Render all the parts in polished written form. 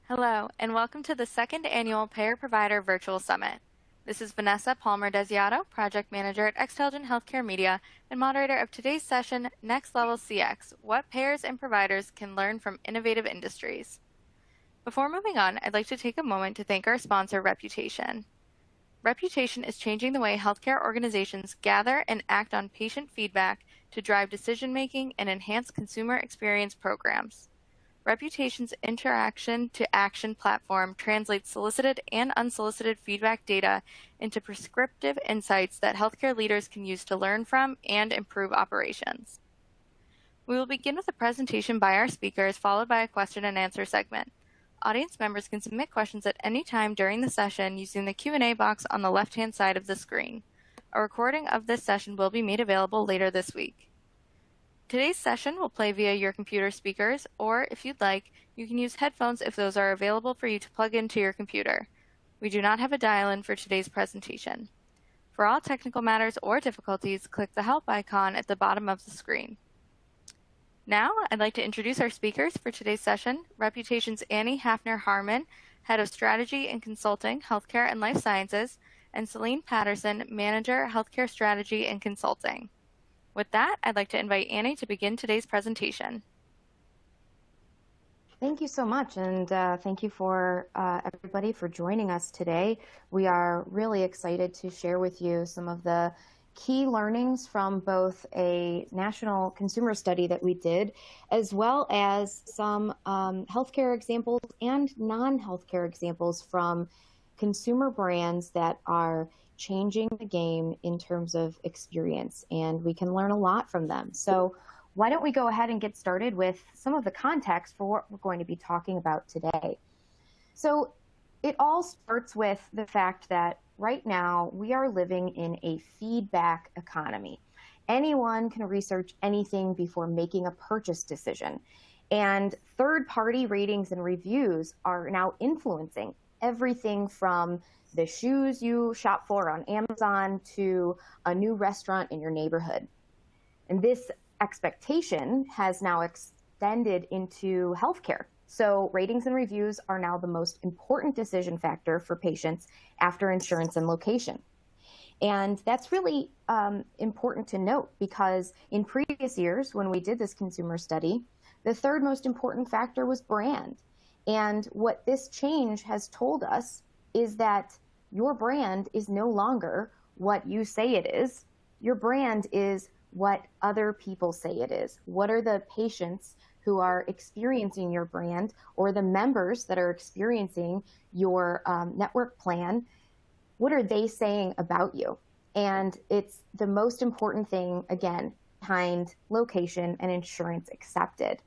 Hello, and welcome to the second annual Payer+Provider Virtual Summit. This is Vanessa Palmer-Desiato, Project Manager at Xtelligent Healthcare Media and moderator of today's session, Next Level CX, What Payers and Providers Can Learn from Innovative Industries. Before moving on, I'd like to take a moment to thank our sponsor, Reputation. Reputation is changing the way healthcare organizations gather and act on patient feedback to drive decision-making and enhance consumer experience programs. Reputation's interaction-to-action platform translates solicited and unsolicited feedback data into prescriptive insights that healthcare leaders can use to learn from and improve operations. We will begin with a presentation by our speakers, followed by a question and answer segment. Audience members can submit questions at any time during the session using the Q&A box on the left-hand side of the screen. A recording of this session will be made available later this week. Today's session will play via your computer speakers, or if you'd like, you can use headphones if those are available for you to plug into your computer. We do not have a dial-in for today's presentation. For all technical matters or difficulties, click the help icon at the bottom of the screen. Now, I'd like to introduce our speakers for today's session, Reputation's Annie Haarmann, Head of Strategy and Consulting, Healthcare and Life Sciences, and Celine Patterson, Manager, Healthcare Strategy and Consulting. With that, I'd like to invite Annie to begin today's presentation. Thank you so much, and thank you for everybody for joining us today. We are really excited to share with you some of the key learnings from both a national consumer study that we did, as well as some healthcare examples and non-healthcare examples from consumer brands that are changing the game in terms of experience, and we can learn a lot from them. So why don't we go ahead and get started with some of the context for what we're going to be talking about today. So it all starts with the fact that right now we are living in a feedback economy. Anyone can research anything before making a purchase decision, and third-party ratings and reviews are now influencing everything from the shoes you shop for on Amazon to a new restaurant in your neighborhood. And this expectation has now extended into healthcare. So ratings and reviews are now the most important decision factor for patients after insurance and location. And that's really important to note, because in previous years when we did this consumer study, the third most important factor was brand. And what this change has told us is that your brand is no longer what you say it is. Your brand is what other people say it is. What are the patients who are experiencing your brand, or the members that are experiencing your network plan? What are they saying about you? And it's the most important thing, again, behind location and insurance accepted.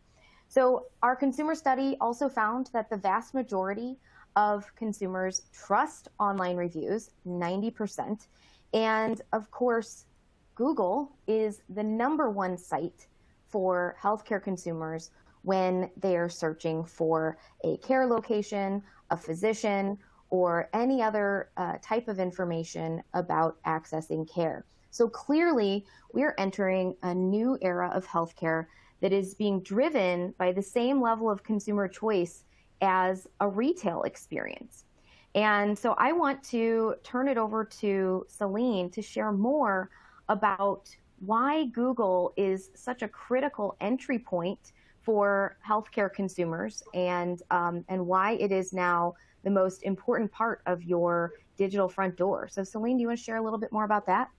So our consumer study also found that the vast majority of consumers trust online reviews, 90%. And of course, Google is the #1 site for healthcare consumers when they are searching for a care location, a physician, or any other type of information about accessing care. So clearly, we're entering a new era of healthcare that is being driven by the same level of consumer choice as a retail experience. And so I want to turn it over to Celine to share more about why Google is such a critical entry point for healthcare consumers, and why it is now the most important part of your digital front door. So Celine, do you want to share a little bit more about that?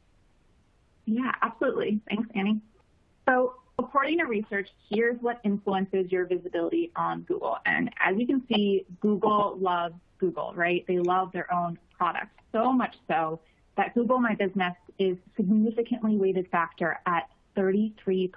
Yeah, absolutely. Thanks, Annie. So according to research, here's what influences your visibility on Google. And as you can see, Google loves Google, right? They love their own products, so much so that Google My Business is significantly weighted factor at 33%,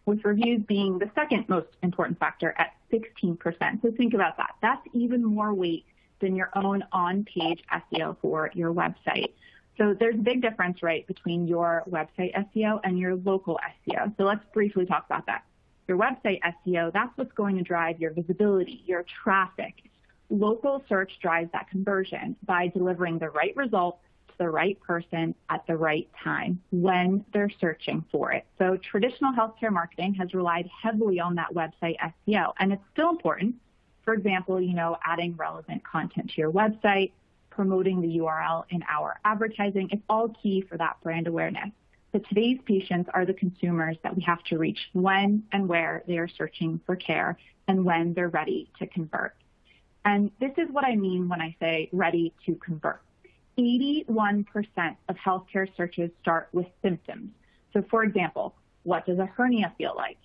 with reviews being the second most important factor at 16%. So think about that. That's even more weight than your own on-page SEO for your website. So there's a big difference, right, between your website SEO and your local SEO. So let's briefly talk about that. Your website SEO, that's what's going to drive your visibility, your traffic. Local search drives that conversion by delivering the right result to the right person at the right time when they're searching for it. So traditional healthcare marketing has relied heavily on that website SEO, and it's still important, For example, adding relevant content to your website, promoting the URL in our advertising. It's all key for that brand awareness. But today's patients are the consumers that we have to reach when and where they are searching for care and when they're ready to convert. And this is what I mean when I say ready to convert. 81% of healthcare searches start with symptoms. So for example, what does a hernia feel like?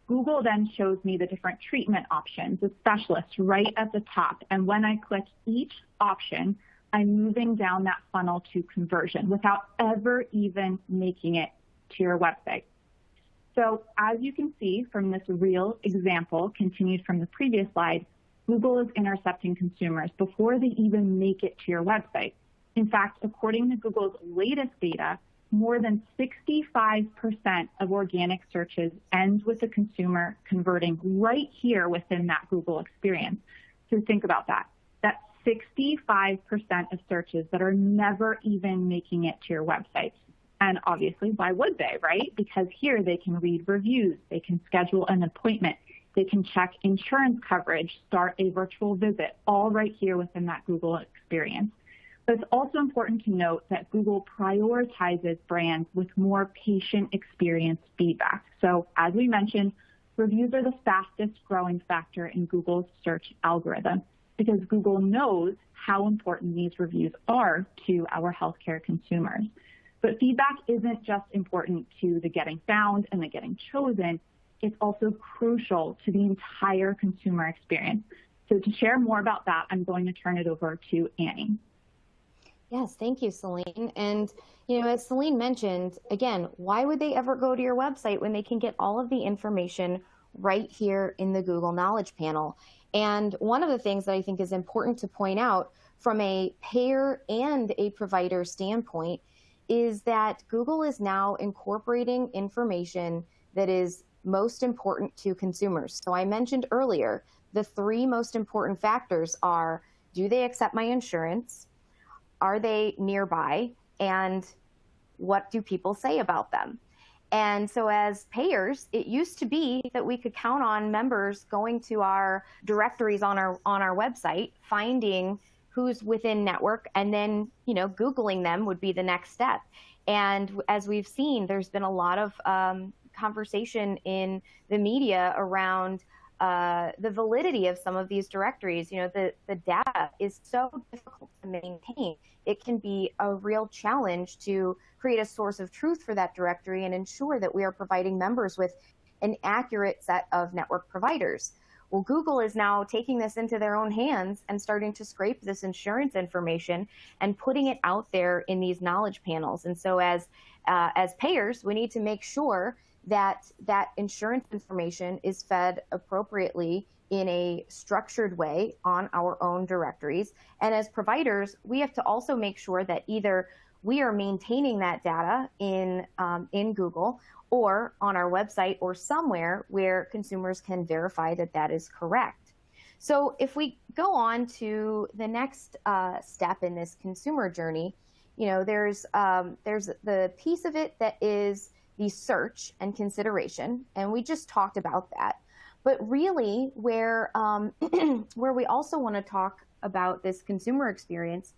Google then shows me the different treatment options with specialists right at the top. And when I click each option, I'm moving down that funnel to conversion without ever even making it to your website. So as you can see from this real example continued from the previous slide, Google is intercepting consumers before they even make it to your website. In fact, according to Google's latest data, more than 65% of organic searches end with the consumer converting right here within that Google experience. So think about that. That's 65% of searches that are never even making it to your website. And obviously, why would they, right? Because here they can read reviews, they can schedule an appointment, they can check insurance coverage, start a virtual visit, all right here within that Google experience. But it's also important to note that Google prioritizes brands with more patient experience feedback. So as we mentioned, reviews are the fastest growing factor in Google's search algorithm because Google knows how important these reviews are to our healthcare consumers. But feedback isn't just important to the getting found and the getting chosen, it's also crucial to the entire consumer experience. So to share more about that, I'm going to turn it over to Annie. Yes, thank you, Celine. And, as Celine mentioned, again, why would they ever go to your website when they can get all of the information right here in the Google Knowledge Panel? And one of the things that I think is important to point out from a payer and a provider standpoint is that Google is now incorporating information that is most important to consumers. So I mentioned earlier, the three most important factors are, do they accept my insurance? Are they nearby? And what do people say about them? And so as payers, it used to be that we could count on members going to our directories on our website, finding who's within network, and then, Googling them would be the next step. And as we've seen, there's been a lot of conversation in the media around the validity of some of these directories. The data is so difficult to maintain. It can be a real challenge to create a source of truth for that directory and ensure that we are providing members with an accurate set of network providers. Well, Google is now taking this into their own hands and starting to scrape this insurance information and putting it out there in these knowledge panels. And so as payers, we need to make sure that insurance information is fed appropriately in a structured way on our own directories. And as providers, we have to also make sure that either we are maintaining that data in Google or on our website or somewhere where consumers can verify that that is correct. So if we go on to the next step in this consumer journey, there's the piece of it that is the search and consideration, and we just talked about that. But really, where we also want to talk about this consumer experience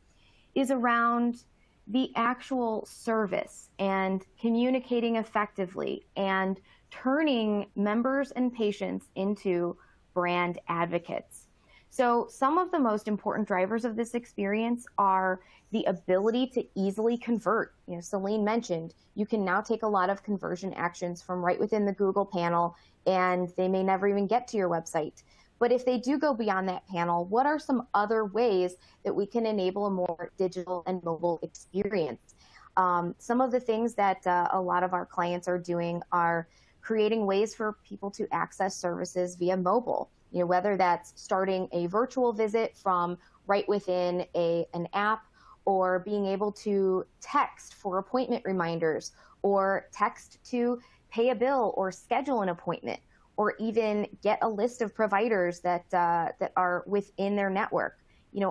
is around the actual service and communicating effectively and turning members and patients into brand advocates. So some of the most important drivers of this experience are the ability to easily convert. Celine mentioned, you can now take a lot of conversion actions from right within the Google panel, and they may never even get to your website. But if they do go beyond that panel, what are some other ways that we can enable a more digital and mobile experience? Some of the things that a lot of our clients are doing are creating ways for people to access services via mobile. Whether that's starting a virtual visit from right within an app, or being able to text for appointment reminders, or text to pay a bill or schedule an appointment, or even get a list of providers that are within their network.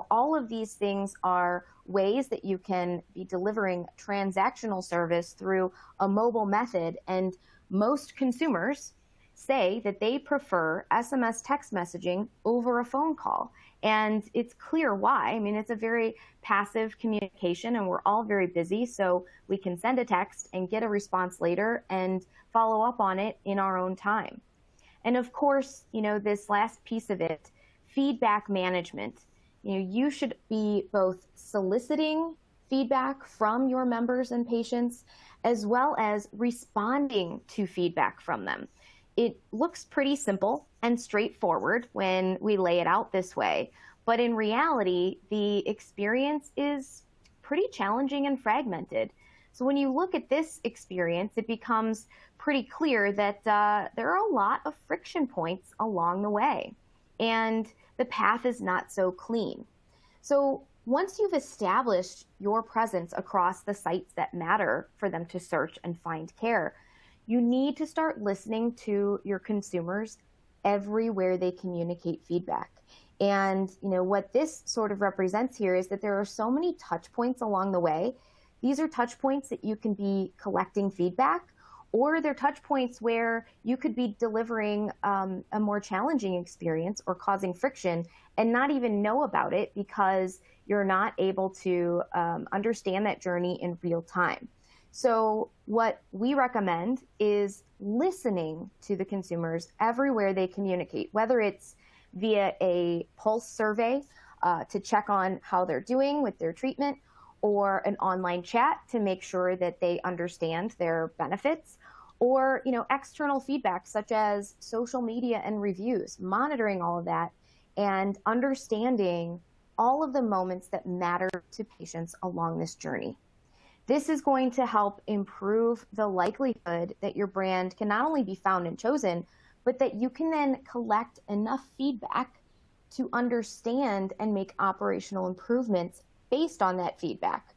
All of these things are ways that you can be delivering transactional service through a mobile method. And most consumers say that they prefer SMS text messaging over a phone call. And it's clear why. I mean, it's a very passive communication and we're all very busy. So we can send a text and get a response later and follow up on it in our own time. And of course, this last piece of it, feedback management. You should be both soliciting feedback from your members and patients, as well as responding to feedback from them. It looks pretty simple and straightforward when we lay it out this way, but in reality, the experience is pretty challenging and fragmented. So when you look at this experience, it becomes pretty clear that there are a lot of friction points along the way, and the path is not so clean. So once you've established your presence across the sites that matter for them to search and find care, you need to start listening to your consumers everywhere they communicate feedback. And what this sort of represents here is that there are so many touch points along the way. These are touch points that you can be collecting feedback, or they're touch points where you could be delivering a more challenging experience or causing friction and not even know about it because you're not able to understand that journey in real time. So what we recommend is listening to the consumers everywhere they communicate, whether it's via a pulse survey to check on how they're doing with their treatment, or an online chat to make sure that they understand their benefits, or external feedback such as social media and reviews, monitoring all of that and understanding all of the moments that matter to patients along this journey. This is going to help improve the likelihood that your brand can not only be found and chosen, but that you can then collect enough feedback to understand and make operational improvements based on that feedback.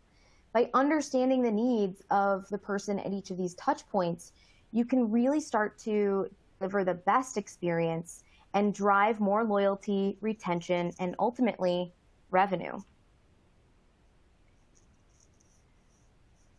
By understanding the needs of the person at each of these touch points, you can really start to deliver the best experience and drive more loyalty, retention, and ultimately revenue.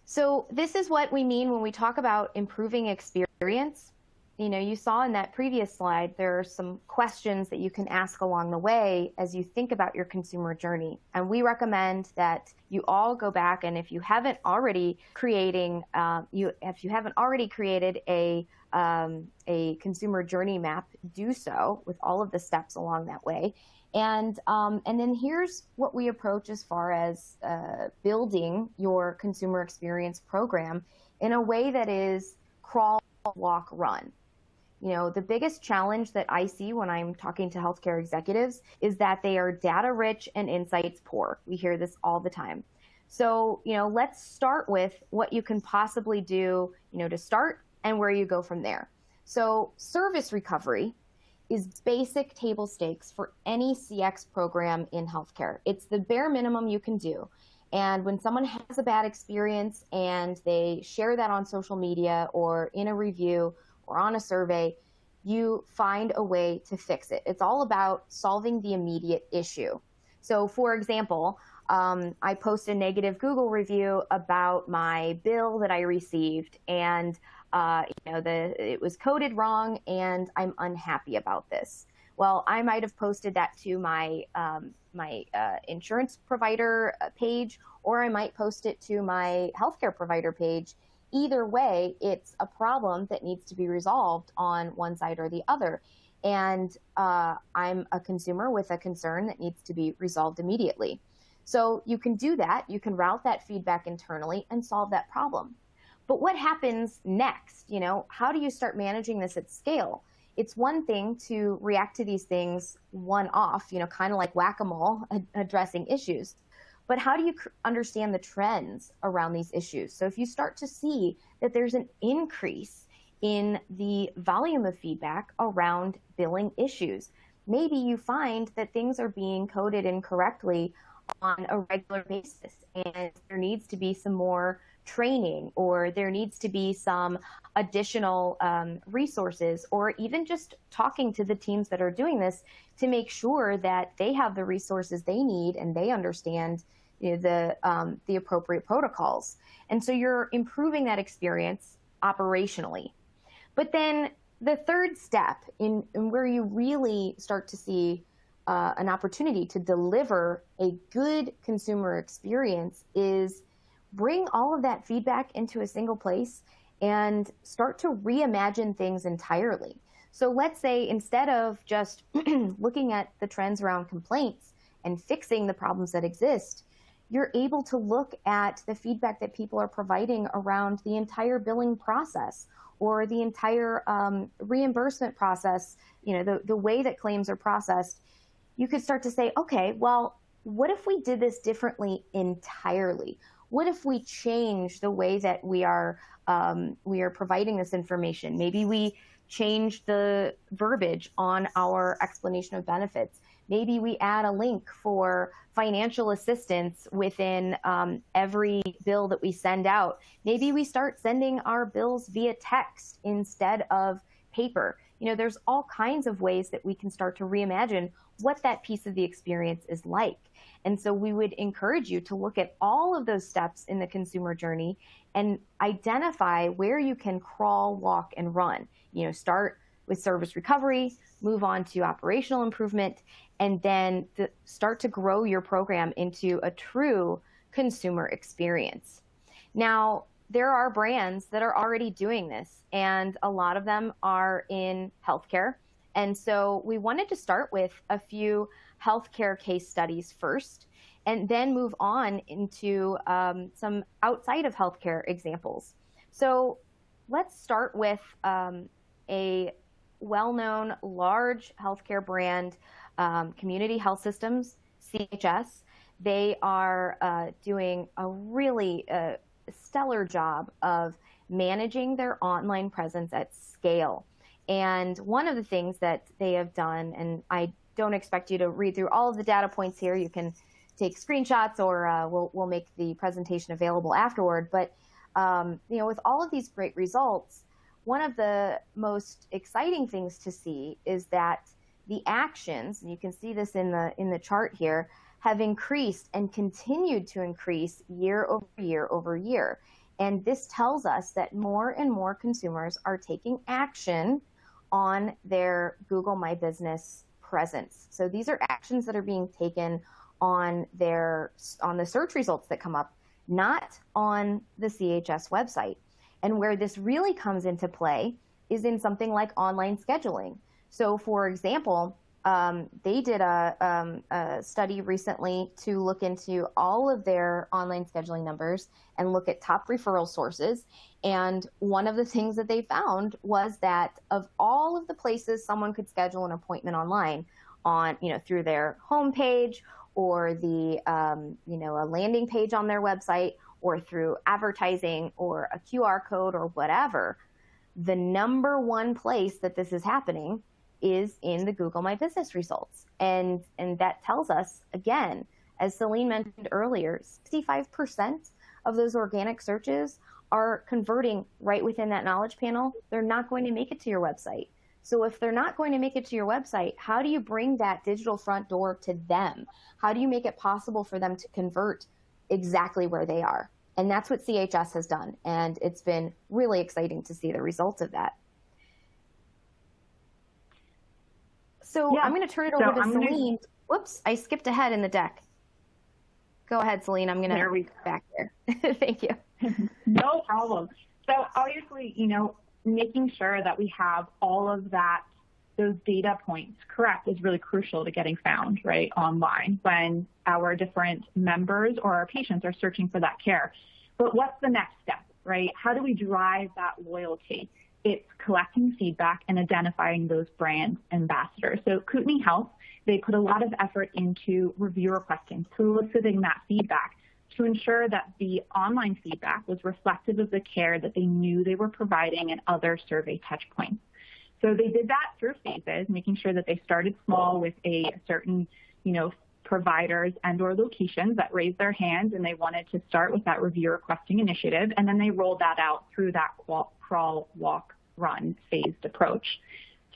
So this is what we mean when we talk about improving experience. You saw in that previous slide, there are some questions that you can ask along the way as you think about your consumer journey. And we recommend that you all go back, and if you haven't already created a consumer journey map, do so with all of the steps along that way. And then here's what we approach as far as building your consumer experience program in a way that is crawl, walk, run. The biggest challenge that I see when I'm talking to healthcare executives is that they are data rich and insights poor. We hear this all the time. So, let's start with what you can possibly do, to start and where you go from there. So service recovery is basic table stakes for any CX program in healthcare. It's the bare minimum you can do. And when someone has a bad experience and they share that on social media or in a review or on a survey, you find a way to fix it. It's all about solving the immediate issue. So for example, I post a negative Google review about my bill that I received, and it was coded wrong, and I'm unhappy about this. Well, I might have posted that to my insurance provider page, or I might post it to my healthcare provider page. Either way, it's a problem that needs to be resolved on one side or the other. And I'm a consumer with a concern that needs to be resolved immediately. So you can do that. You can route that feedback internally and solve that problem. But what happens next? How do you start managing this at scale? It's one thing to react to these things one-off, kind of like whack-a-mole, addressing issues. But how do you understand the trends around these issues? So if you start to see that there's an increase in the volume of feedback around billing issues, maybe you find that things are being coded incorrectly on a regular basis, and there needs to be some more training, or there needs to be some additional resources, or even just talking to the teams that are doing this to make sure that they have the resources they need and they understand the appropriate protocols. And so you're improving that experience operationally. But then the third step in where you really start to see an opportunity to deliver a good consumer experience is bring all of that feedback into a single place and start to reimagine things entirely. So let's say instead of just looking at the trends around complaints and fixing the problems that exist, you're able to look at the feedback that people are providing around the entire billing process or the entire reimbursement process, the way that claims are processed. You could start to say, okay, well, what if we did this differently entirely? What if we change the way that we are providing this information? Maybe we change the verbiage on our explanation of benefits. Maybe we add a link for financial assistance within every bill that we send out. Maybe we start sending our bills via text instead of paper. There's all kinds of ways that we can start to reimagine what that piece of the experience is like. And so we would encourage you to look at all of those steps in the consumer journey and identify where you can crawl, walk, and run. Start with service recovery, move on to operational improvement, and then start to grow your program into a true consumer experience. Now, there are brands that are already doing this, and a lot of them are in healthcare. And so we wanted to start with a few healthcare case studies first, and then move on into some outside of healthcare examples. So let's start with a well-known large healthcare brand, Community Health Systems, CHS. They are doing a really stellar job of managing their online presence at scale. And one of the things that they have done, and I don't expect you to read through all of the data points here, you can take screenshots or we'll make the presentation available afterward. But with all of these great results, one of the most exciting things to see is that the actions, and you can see this in the chart here, have increased and continued to increase year over year over year. And this tells us that more and more consumers are taking action on their Google My Business presence. So these are actions that are being taken on the search results that come up, not on the CHS website. And where this really comes into play is in something like online scheduling. So for example, they did a study recently to look into all of their online scheduling numbers and look at top referral sources. And one of the things that they found was that of all of the places someone could schedule an appointment online through their homepage or a landing page on their website or through advertising or a QR code or whatever, the number one place that this is happening is in the Google My Business results. And that tells us, again, as Celine mentioned earlier, 65% of those organic searches are converting right within that knowledge panel. They're not going to make it to your website. So if they're not going to make it to your website, how do you bring that digital front door to them? How do you make it possible for them to convert exactly where they are? And that's what CHS has done. And it's been really exciting to see the results of that. So yeah. I'm going to turn it over to Celine. Whoops, I skipped ahead in the deck. Go ahead, Celine. I'm going to go back there. Thank you. No problem. So obviously, making sure that we have all of those data points correct is really crucial to getting found, right, online when our different members or our patients are searching for that care. But what's the next step, right? How do we drive that loyalty? It's collecting feedback and identifying those brand ambassadors. So Kootenai Health, they put a lot of effort into review requesting, soliciting that feedback to ensure that the online feedback was reflective of the care that they knew they were providing in other survey touch points. So they did that through phases, making sure that they started small with a certain, providers and or locations that raised their hands and they wanted to start with that review requesting initiative. And then they rolled that out through that crawl, walk, run phased approach.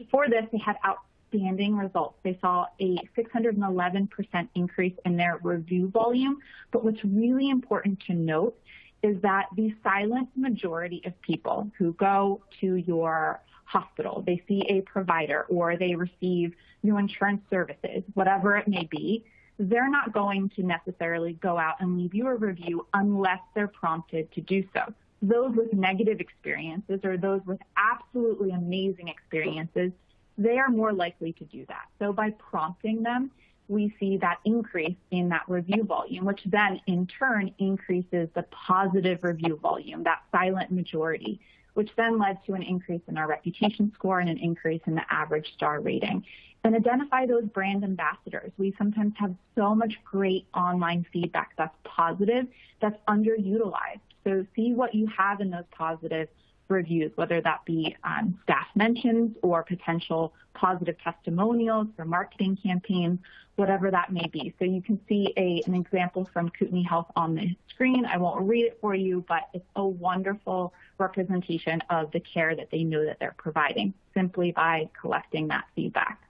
For this, they had outstanding results. They saw a 611% increase in their review volume. But what's really important to note is that the silent majority of people who go to your hospital, they see a provider, or they receive new insurance services, whatever it may be, they're not going to necessarily go out and leave you a review unless they're prompted to do so. Those with negative experiences or those with absolutely amazing experiences, they are more likely to do that. So by prompting them, we see that increase in that review volume, which then in turn increases the positive review volume, that silent majority, which then led to an increase in our reputation score and an increase in the average star rating. And identify those brand ambassadors. We sometimes have so much great online feedback that's positive, that's underutilized. So see what you have in those positive reviews, whether that be staff mentions or potential positive testimonials for marketing campaigns, whatever that may be. So you can see an example from Kootenai Health on the screen. I won't read it for you, but it's a wonderful representation of the care that they know that they're providing simply by collecting that feedback.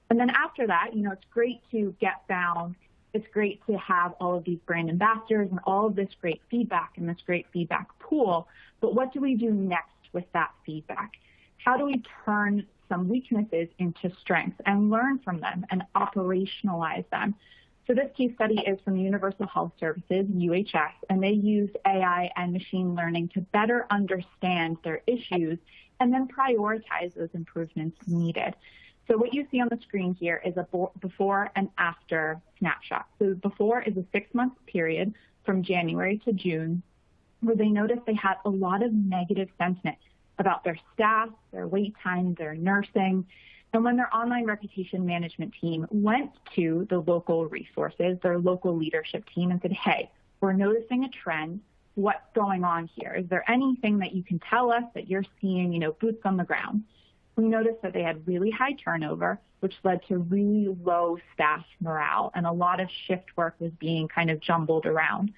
And then after that, it's great to get found. It's great to have all of these brand ambassadors and all of this great feedback and this great feedback pool. But what do we do next with that feedback? How do we turn some weaknesses into strengths and learn from them and operationalize them? So this case study is from Universal Health Services, UHS, and they used AI and machine learning to better understand their issues and then prioritize those improvements needed. So what you see on the screen here is a before and after snapshot. So before is a 6-month period from January to June, where they noticed they had a lot of negative sentiment about their staff, their wait time, their nursing. And when their online reputation management team went to the local resources, their local leadership team, and said, hey, we're noticing a trend. What's going on here? Is there anything that you can tell us that you're seeing, boots on the ground? We noticed that they had really high turnover, which led to really low staff morale, and a lot of shift work was being kind of jumbled around.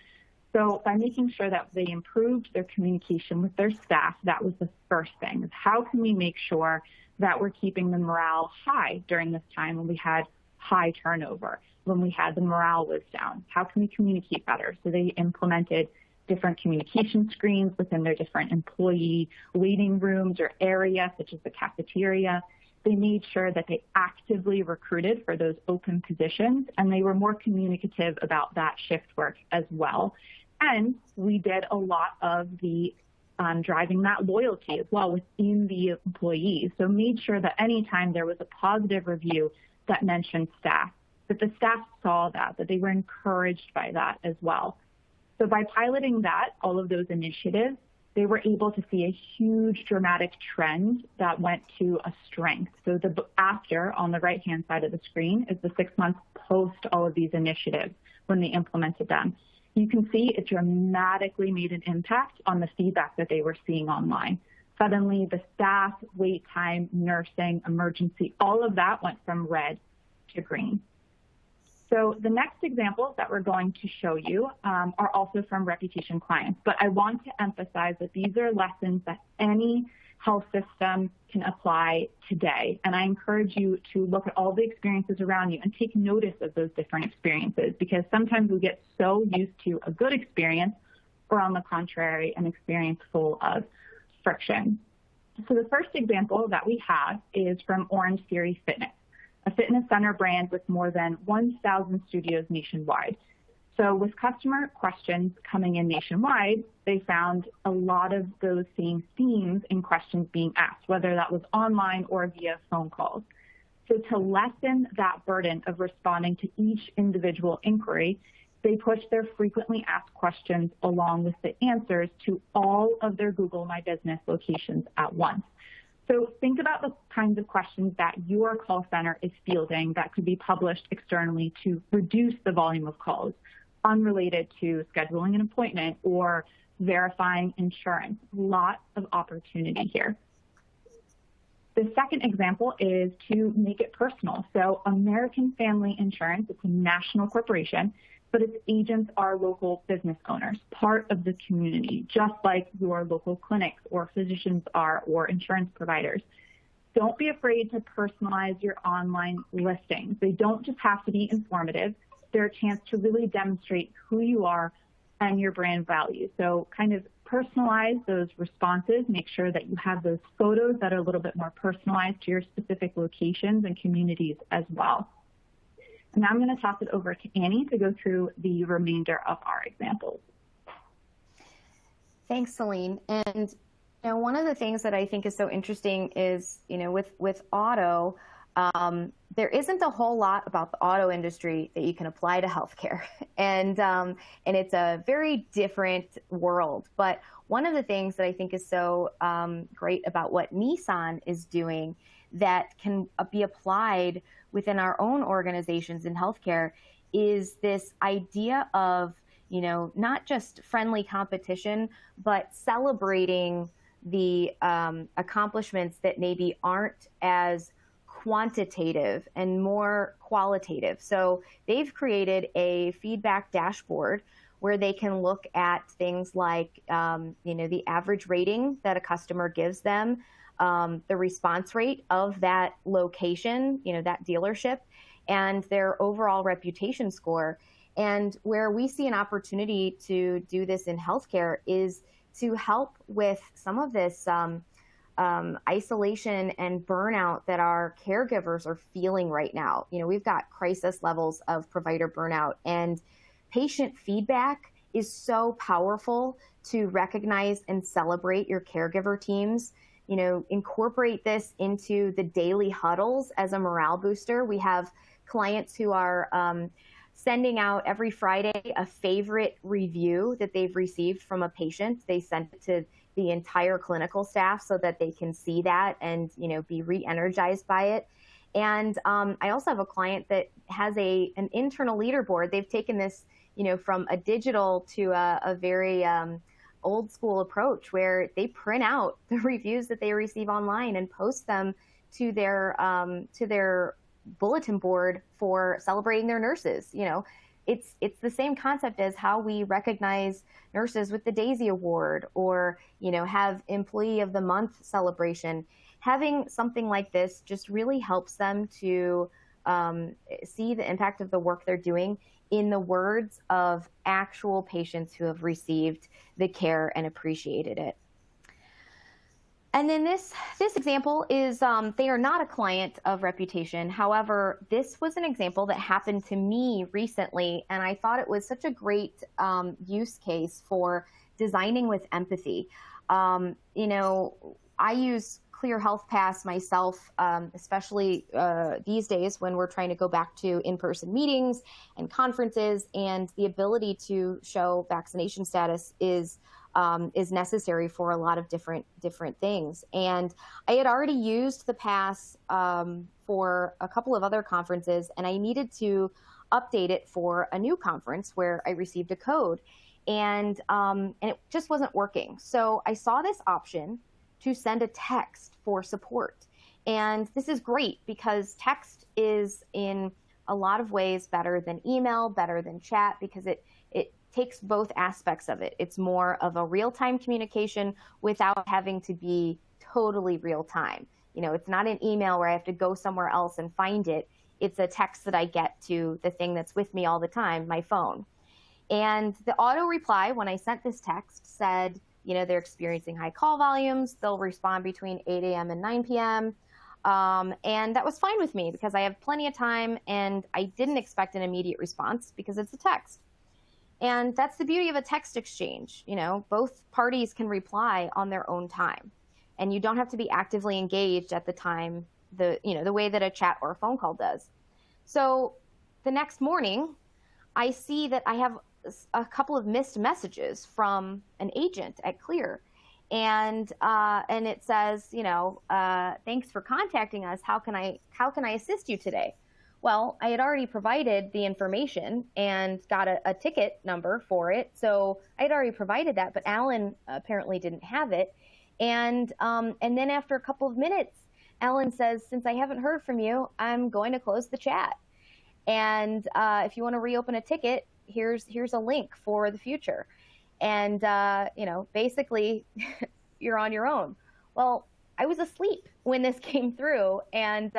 So by making sure that they improved their communication with their staff, that was the first thing. Is how can we make sure that we're keeping the morale high during this time when we had high turnover, when we had the morale was down? How can we communicate better? So they implemented different communication screens within their different employee waiting rooms or areas, such as the cafeteria. They made sure that they actively recruited for those open positions, and they were more communicative about that shift work as well. And we did a lot of the driving that loyalty as well within the employees. So made sure that anytime there was a positive review that mentioned staff, that the staff saw that they were encouraged by that as well. So by piloting that, all of those initiatives, they were able to see a huge dramatic trend that went to a strength. So the after on the right-hand side of the screen is the 6 months post all of these initiatives when they implemented them. You can see it dramatically made an impact on the feedback that they were seeing online. Suddenly the staff, wait time, nursing, emergency, all of that went from red to green. So the next examples that we're going to show you are also from reputation clients, but I want to emphasize that these are lessons that any health system can apply today. And I encourage you to look at all the experiences around you and take notice of those different experiences, because sometimes we get so used to a good experience or, on the contrary, an experience full of friction. So the first example that we have is from Orangetheory Fitness, a fitness center brand with more than 1,000 studios nationwide. So with customer questions coming in nationwide, they found a lot of those same themes in questions being asked, whether that was online or via phone calls. So to lessen that burden of responding to each individual inquiry, they pushed their frequently asked questions along with the answers to all of their Google My Business locations at once. So think about the kinds of questions that your call center is fielding that could be published externally to reduce the volume of calls unrelated to scheduling an appointment or verifying insurance. Lots of opportunity here. The second example is to make it personal. So American Family Insurance, it's a national corporation, but its agents are local business owners, part of the community, just like your local clinics or physicians are, or insurance providers. Don't be afraid to personalize your online listings. They don't just have to be informative. They're a chance to really demonstrate who you are and your brand value. So kind of personalize those responses, make sure that you have those photos that are a little bit more personalized to your specific locations and communities as well. And now I'm going to toss it over to Annie to go through the remainder of our examples. Thanks, Celine. And one of the things that I think is so interesting is, with auto, there isn't a whole lot about the auto industry that you can apply to healthcare, and it's a very different world. But one of the things that I think is so great about what Nissan is doing that can be applied within our own organizations in healthcare is this idea of, not just friendly competition, but celebrating the accomplishments that maybe aren't as quantitative and more qualitative. So they've created a feedback dashboard where they can look at things like, the average rating that a customer gives them, the response rate of that location, that dealership, and their overall reputation score. And where we see an opportunity to do this in healthcare is to help with some of this isolation and burnout that our caregivers are feeling right now. We've got crisis levels of provider burnout, and patient feedback is so powerful to recognize and celebrate your caregiver teams. Incorporate this into the daily huddles as a morale booster. We have clients who are sending out every Friday a favorite review that they've received from a patient. They send it to the entire clinical staff so that they can see that and, be re-energized by it. And I also have a client that has an internal leaderboard. They've taken this, from a digital to a very old school approach where they print out the reviews that they receive online and post them to their bulletin board for celebrating their nurses. It's the same concept as how we recognize nurses with the Daisy Award or, have Employee of the Month celebration. Having something like this just really helps them to see the impact of the work they're doing in the words of actual patients who have received the care and appreciated it. And then this example is, they are not a client of Reputation. However, this was an example that happened to me recently, and I thought it was such a great use case for designing with empathy. I use Clear Health Pass myself, especially these days when we're trying to go back to in-person meetings and conferences, and the ability to show vaccination status is necessary for a lot of different things. And I had already used the pass for a couple of other conferences, and I needed to update it for a new conference where I received a code, and it just wasn't working. So I saw this option to send a text for support. And this is great because text is in a lot of ways better than email, better than chat, because it takes both aspects of it. It's more of a real-time communication without having to be totally real-time. It's not an email where I have to go somewhere else and find it. It's a text that I get to the thing that's with me all the time, my phone. And the auto reply when I sent this text said, they're experiencing high call volumes. They'll respond between 8 a.m. and 9 p.m. And that was fine with me because I have plenty of time, and I didn't expect an immediate response because it's a text. And that's the beauty of a text exchange. Both parties can reply on their own time, and you don't have to be actively engaged at the time, the way that a chat or a phone call does. So the next morning, I see that I have a couple of missed messages from an agent at Clear. And it says, thanks for contacting us. How can I assist you today? Well, I had already provided the information and got a ticket number for it. So I had already provided that, but Alan apparently didn't have it. And then after a couple of minutes, Alan says, since I haven't heard from you, I'm going to close the chat. And if you want to reopen a ticket, here's a link for the future. And, basically you're on your own. Well, I was asleep when this came through, and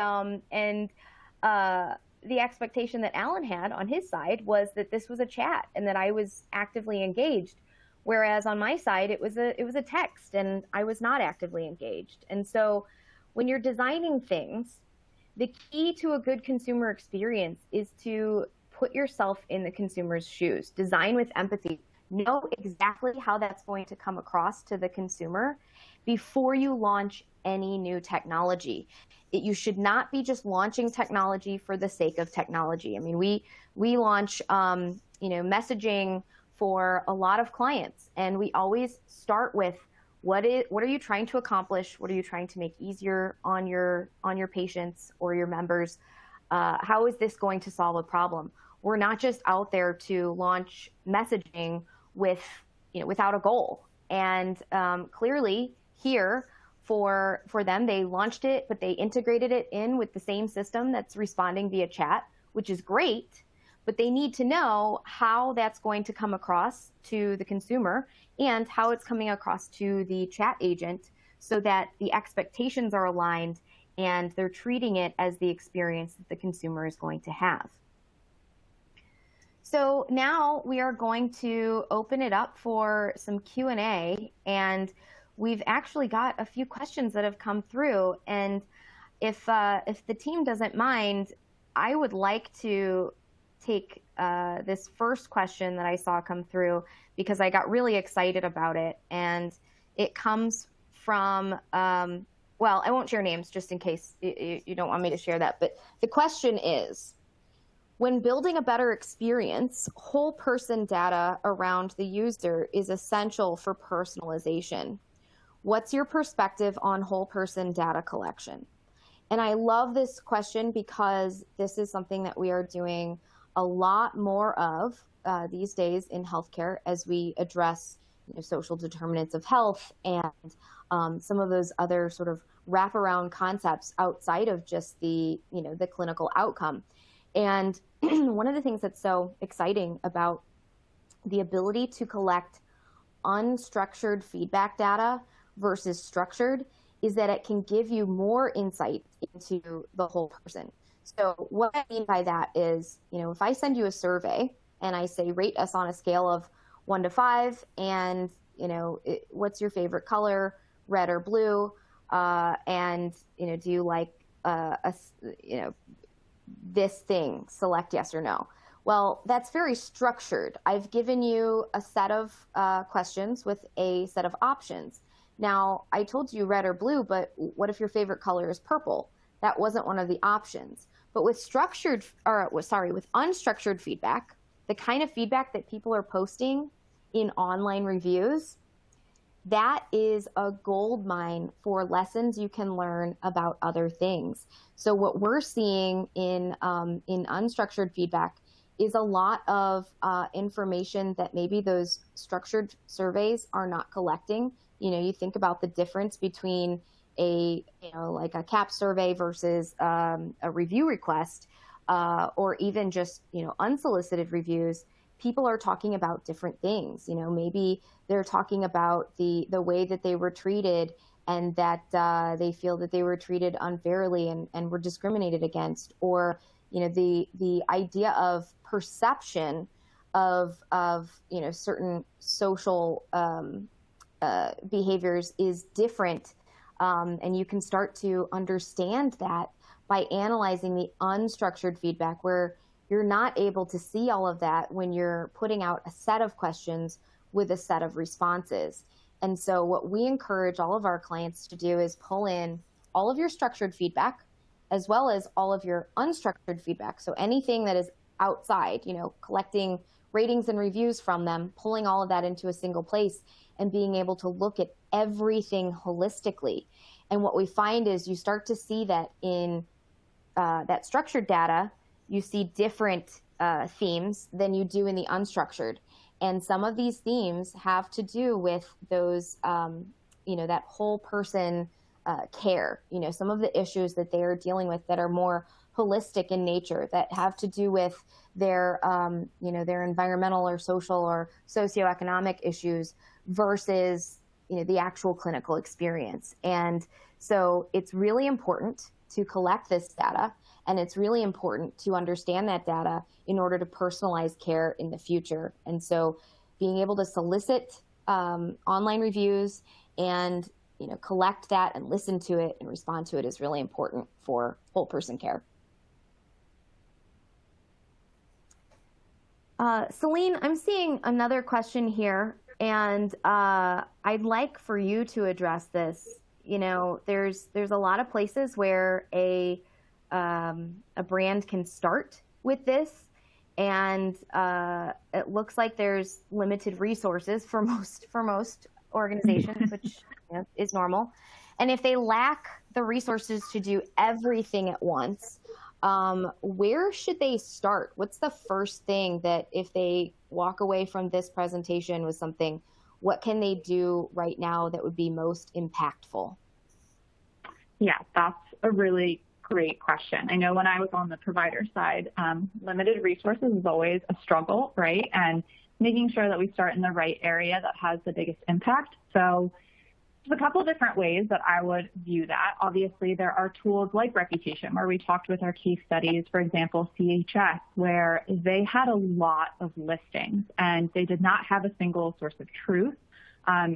the expectation that Alan had on his side was that this was a chat and that I was actively engaged. Whereas on my side, it was a text and I was not actively engaged. And so when you're designing things, the key to a good consumer experience is to put yourself in the consumer's shoes. Design with empathy. Know exactly how that's going to come across to the consumer before you launch any new technology. You should not be just launching technology for the sake of technology. I mean, we launch messaging for a lot of clients, and we always start with what are you trying to accomplish? What are you trying to make easier on your patients or your members? How is this going to solve a problem? We're not just out there to launch messaging without a goal. And clearly here for them, they launched it, but they integrated it in with the same system that's responding via chat, which is great. But they need to know how that's going to come across to the consumer and how it's coming across to the chat agent so that the expectations are aligned and they're treating it as the experience that the consumer is going to have. So now we are going to open it up for some Q&A, and we've actually got a few questions that have come through. And if the team doesn't mind, I would like to take this first question that I saw come through because I got really excited about it. And it comes from, well, I won't share names just in case you don't want me to share that. But the question is, when building a better experience, whole person data around the user is essential for personalization. What's your perspective on whole person data collection? And I love this question because this is something that we are doing a lot more of these days in healthcare as we address social determinants of health and some of those other sort of wraparound concepts outside of just the clinical outcome. And one of the things that's so exciting about the ability to collect unstructured feedback data versus structured is that it can give you more insight into the whole person. So what I mean by that is, if I send you a survey and I say, rate us on a scale of 1 to 5, and, what's your favorite color, red or blue? And, do you like, this thing, select yes or no. Well, that's very structured. I've given you a set of questions with a set of options. Now, I told you red or blue, but what if your favorite color is purple? That wasn't one of the options. But with with unstructured feedback, the kind of feedback that people are posting in online reviews, that is a gold mine for lessons you can learn about other things. So what we're seeing in unstructured feedback is a lot of information that maybe those structured surveys are not collecting. You think about the difference between like a CAP survey versus a review request, or even just unsolicited reviews. People are talking about different things. Maybe they're talking about the way that they were treated and that they feel that they were treated unfairly and were discriminated against, or the idea of perception of certain social behaviors is different, and you can start to understand that by analyzing the unstructured feedback, where you're not able to see all of that when you're putting out a set of questions with a set of responses. And so what we encourage all of our clients to do is pull in all of your structured feedback as well as all of your unstructured feedback. So anything that is outside, collecting ratings and reviews from them, pulling all of that into a single place and being able to look at everything holistically. And what we find is you start to see that in that structured data, you see different themes than you do in the unstructured. And some of these themes have to do with those, that whole person care, some of the issues that they are dealing with that are more holistic in nature, that have to do with their, their environmental or social or socioeconomic issues versus, the actual clinical experience. And so it's really important to collect this data, and it's really important to understand that data in order to personalize care in the future. And so being able to solicit online reviews and collect that and listen to it and respond to it is really important for whole person care. Celine, I'm seeing another question here, and I'd like for you to address this. There's a lot of places where a brand can start with this, and it looks like there's limited resources for most organizations, which is normal. And if they lack the resources to do everything at once, where should they start? What's the first thing that if they walk away from this presentation with something, what can they do right now that would be most impactful? Yeah, that's a really great question. I know when I was on the provider side, limited resources is always a struggle, right? And making sure that we start in the right area that has the biggest impact. So there's a couple of different ways that I would view that. Obviously, there are tools like Reputation, where we talked with our case studies, for example, CHS, where they had a lot of listings and they did not have a single source of truth,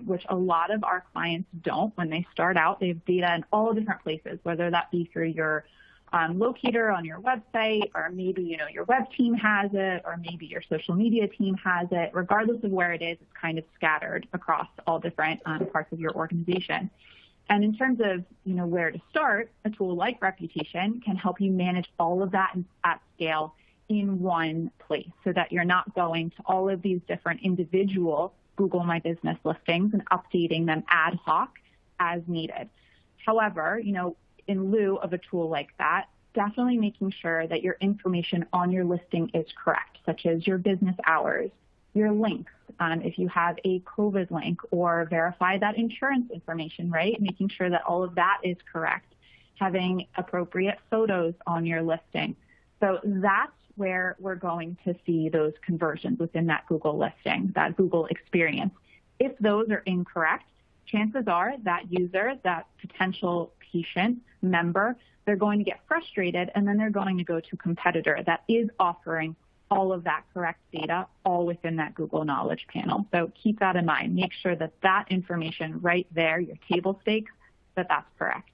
which a lot of our clients don't. When they start out, they have data in all different places, whether that be through your locator on your website, or maybe your web team has it, or maybe your social media team has it. Regardless of where it is, it's kind of scattered across all different parts of your organization. And in terms of where to start, a tool like Reputation can help you manage all of that at scale in one place, so that you're not going to all of these different individual Google My Business listings and updating them ad hoc as needed. However, in lieu of a tool like that, definitely making sure that your information on your listing is correct, such as your business hours, your links, if you have a COVID link, or verify that insurance information, right? Making sure that all of that is correct, having appropriate photos on your listing. So that's where we're going to see those conversions within that Google listing, that Google experience. If those are incorrect, chances are that user, that potential patient, member, they're going to get frustrated, and then they're going to go to a competitor that is offering all of that correct data all within that Google Knowledge panel. So keep that in mind. Make sure that that information right there, your table stakes, that's correct.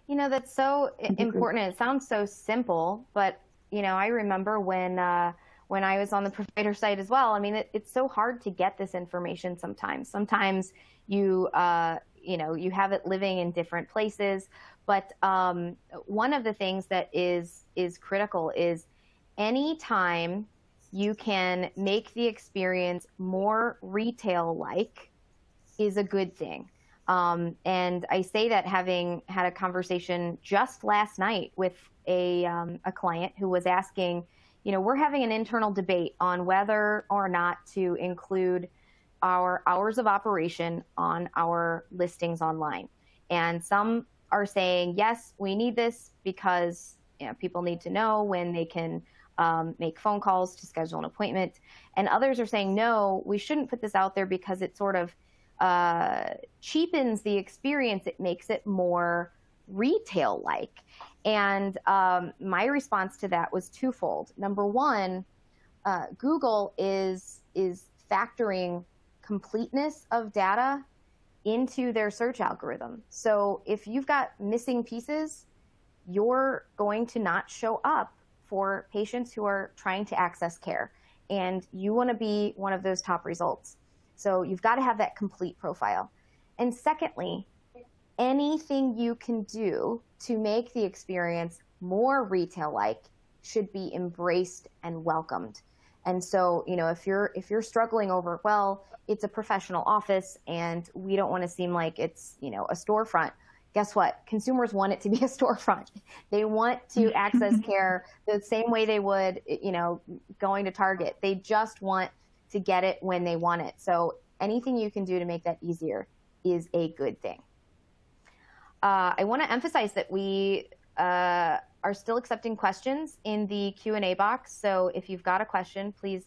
That's so important. It sounds so simple, but I remember when I was on the provider side as well. I mean, it's so hard to get this information sometimes. Sometimes you have it living in different places. But one of the things that is critical is anytime you can make the experience more retail-like is a good thing. And I say that having had a conversation just last night with a client who was asking, we're having an internal debate on whether or not to include our hours of operation on our listings online. And some are saying, yes, we need this because people need to know when they can make phone calls to schedule an appointment. And others are saying, no, we shouldn't put this out there because it sort of cheapens the experience. It makes it more retail-like. And my response to that was twofold. Number one, Google is factoring completeness of data into their search algorithm. So if you've got missing pieces, you're going to not show up for patients who are trying to access care. And you want to be one of those top results. So you've got to have that complete profile. And secondly, anything you can do to make the experience more retail-like should be embraced and welcomed. And so, if you're struggling over, well, it's a professional office and we don't want to seem like it's, a storefront. Guess what? Consumers want it to be a storefront. They want to access care the same way they would, going to Target. They just want to get it when they want it. So anything you can do to make that easier is a good thing. I want to emphasize that we are still accepting questions in the Q&A box. So if you've got a question, please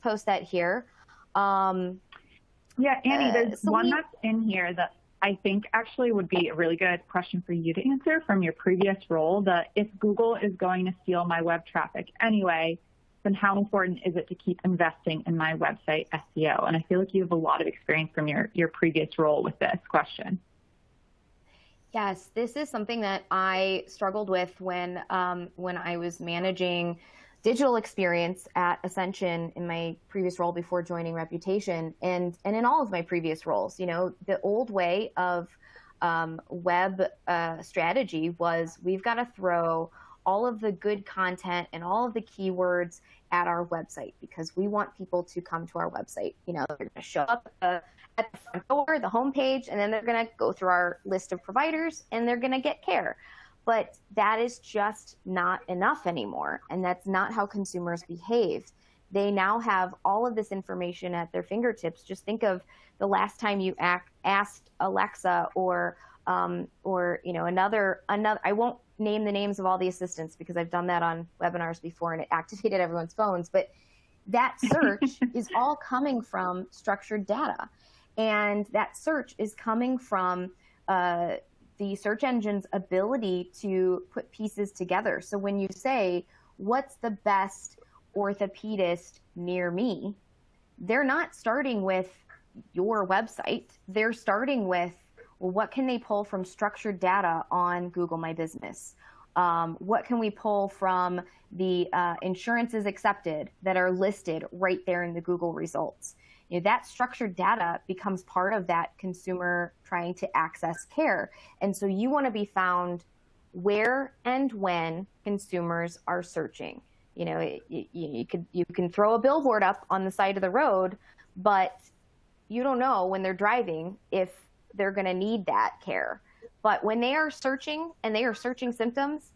post that here. Yeah, Annie, there's one that's in here that I think actually would be a really good question for you to answer from your previous role, that if Google is going to steal my web traffic anyway, then how important is it to keep investing in my website SEO? And I feel like you have a lot of experience from your previous role with this question. Yes, this is something that I struggled with when I was managing digital experience at Ascension in my previous role before joining Reputation, and in all of my previous roles. You know, the old way of web strategy was we've got to throw all of the good content and all of the keywords at our website because we want people to come to our website. You know, they're going to show up at the front door, the homepage, and then they're going to go through our list of providers and they're going to get care. But that is just not enough anymore, and that's not how consumers behave. They now have all of this information at their fingertips. Just think of the last time you asked Alexa or you know another. I won't name the names of all the assistants because I've done that on webinars before and it activated everyone's phones. But that search is all coming from structured data, and that search is coming from the search engine's ability to put pieces together. So when you say, what's the best orthopedist near me, they're not starting with your website. They're starting with, well, what can they pull from structured data on Google My Business? What can we pull from the insurances accepted that are listed right there in the Google results? You know, that structured data becomes part of that consumer trying to access care. And so you want to be found where and when consumers are searching. You know, you can throw a billboard up on the side of the road, but you don't know when they're driving if they're going to need that care. But when they are searching and they are searching symptoms,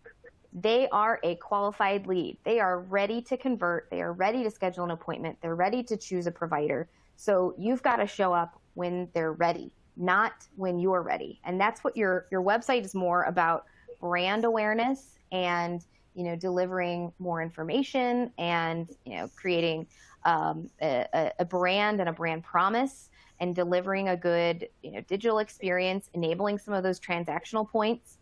they are a qualified lead. They are ready to convert. They are ready to schedule an appointment. They're ready to choose a provider. So you've got to show up when they're ready, not when you're ready. And that's what your website is more about: brand awareness and, you know, delivering more information and, you know, creating a brand and a brand promise and delivering a good, you know, digital experience, enabling some of those transactional points.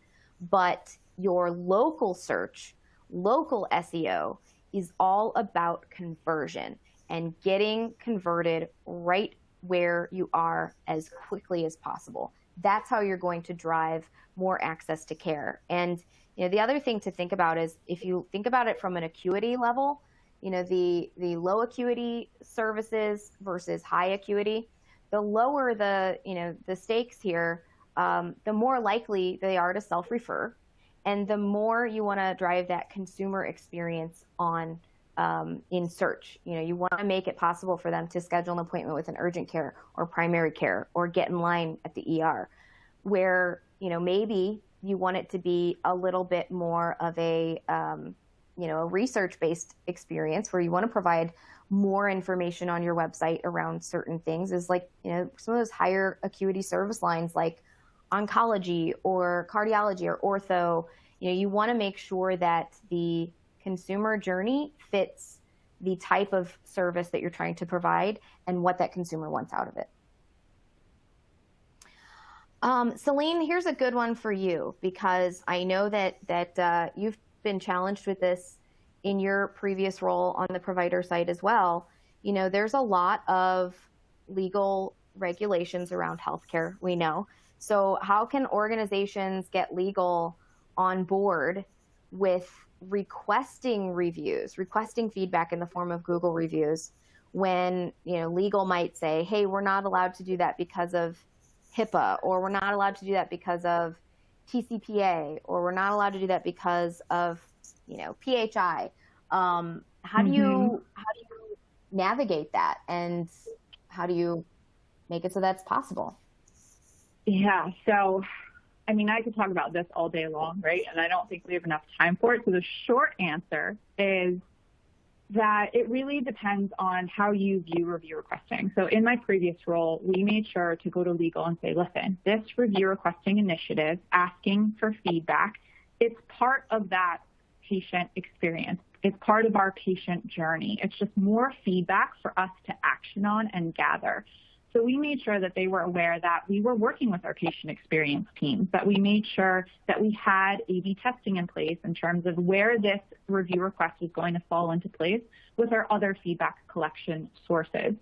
But your local search, local SEO is all about conversion and getting converted right where you are as quickly as possible. That's how you're going to drive more access to care. And, you know, the other thing to think about is if you think about it from an acuity level, you know, the low acuity services versus high acuity, the lower the, you know, the stakes here, the more likely they are to self-refer, and the more you want to drive that consumer experience on in search. You know, you want to make it possible for them to schedule an appointment with an urgent care or primary care or get in line at the ER, where, you know, maybe you want it to be a little bit more of a, you know, a research-based experience where you want to provide more information on your website around certain things, is like, you know, some of those higher acuity service lines like oncology or cardiology or ortho. You know, you want to make sure that the consumer journey fits the type of service that you're trying to provide and what that consumer wants out of it. Celine, here's a good one for you, because I know that you've been challenged with this in your previous role on the provider side as well. You know, there's a lot of legal regulations around healthcare, we know. So how can organizations get legal on board with requesting reviews, requesting feedback in the form of Google reviews, when, you know, legal might say, hey, we're not allowed to do that because of HIPAA, or we're not allowed to do that because of TCPA, or we're not allowed to do that because of, you know, PHI. How do you navigate that, and how do you make it so that's possible? Yeah, so, I mean, I could talk about this all day long, right? And I don't think we have enough time for it. So the short answer is that it really depends on how you view review requesting. So in my previous role, we made sure to go to legal and say, listen, this review requesting initiative, asking for feedback, it's part of that patient experience. It's part of our patient journey. It's just more feedback for us to action on and gather. So we made sure that they were aware that we were working with our patient experience teams, that we made sure that we had A/B testing in place in terms of where this review request was going to fall into place with our other feedback collection sources.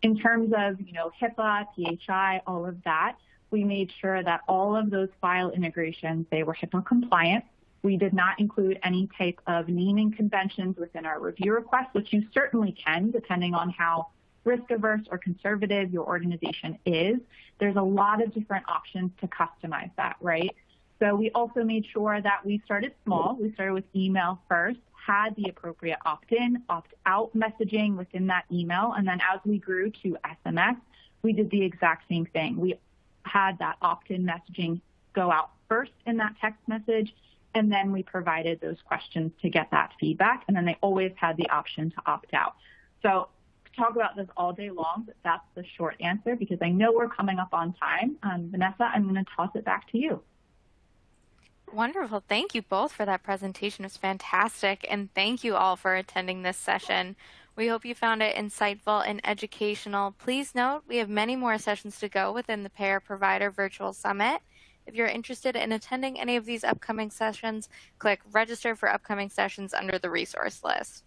In terms of, HIPAA, PHI, all of that, we made sure that all of those file integrations, they were HIPAA compliant. We did not include any type of naming conventions within our review request, which you certainly can, depending on how risk averse or conservative your organization is. There's a lot of different options to customize that, right? So we also made sure that we started small. We started with email first, had the appropriate opt-in, opt-out messaging within that email. And then as we grew to SMS, we did the exact same thing. We had that opt-in messaging go out first in that text message, and then we provided those questions to get that feedback. And then they always had the option to opt out. So talk about this all day long, but that's the short answer because I know we're coming up on time. Vanessa, I'm going to toss it back to you. Wonderful. Thank you both for that presentation. It was fantastic. And thank you all for attending this session. We hope you found it insightful and educational. Please note we have many more sessions to go within the Payer+Provider Virtual Summit. If you're interested in attending any of these upcoming sessions, click Register for Upcoming Sessions under the resource list.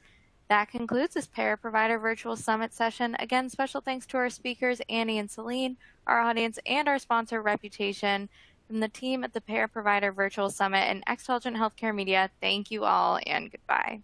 That concludes this Payer+Provider Virtual Summit session. Again, special thanks to our speakers, Annie and Celine, our audience, and our sponsor, Reputation. From the team at the Payer+Provider Virtual Summit and Xtelligent Healthcare Media, thank you all and goodbye.